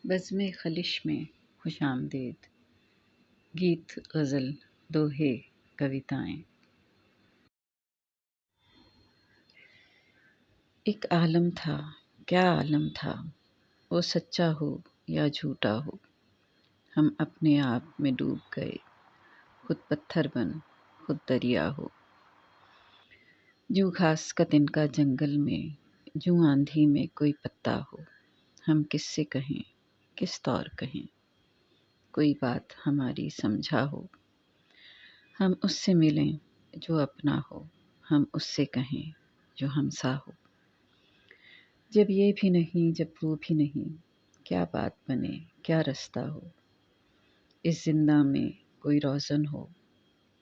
बज़्म ख़लिश में खुशामदीद, गीत ग़ज़ल, दोहे, कविताएँ। एक आलम था, क्या आलम था, वो सच्चा हो या झूठा हो। हम अपने आप में डूब गए, खुद पत्थर बन खुद दरिया हो। यूँ घास का तिनका जंगल में, यूँ आंधी में कोई पत्ता हो। हम किससे कहें, किस तौर कहें, कोई बात हमारी समझा हो। हम उससे मिलें जो अपना हो, हम उससे कहें जो हमसा हो। जब ये भी नहीं, जब वो भी नहीं, क्या बात बने, क्या रास्ता हो। इस जिंदा में कोई रोज़न हो,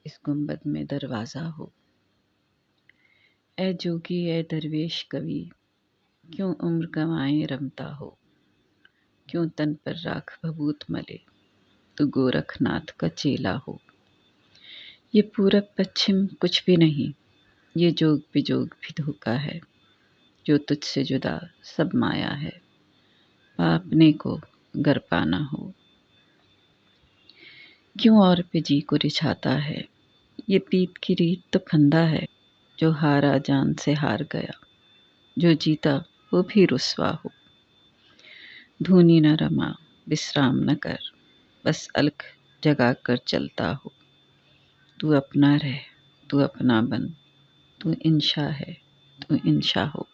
इस गुंबद में दरवाज़ा हो। ए जोगी ए दरवेश कवि, क्यों उम्र गंवाए रमता हो। क्यों तन पर राख भभूत मले, तू गोरखनाथ का चेला हो। ये पूरब पश्चिम कुछ भी नहीं, ये जोग बिजोग भी धोखा है। जो तुझसे जुदा सब माया है, पा अपने को गर पाना हो। क्यों और पे जी को रिझाता है, ये पीत की रीत तो फंदा है। जो हारा जान से हार गया, जो जीता वो भी रुसवा हो। धूनी न रमा विश्राम न कर, बस अलख जगा कर चलता हो। तू अपना रह, तू अपना बन, तू इंशा है, तू इंशा हो।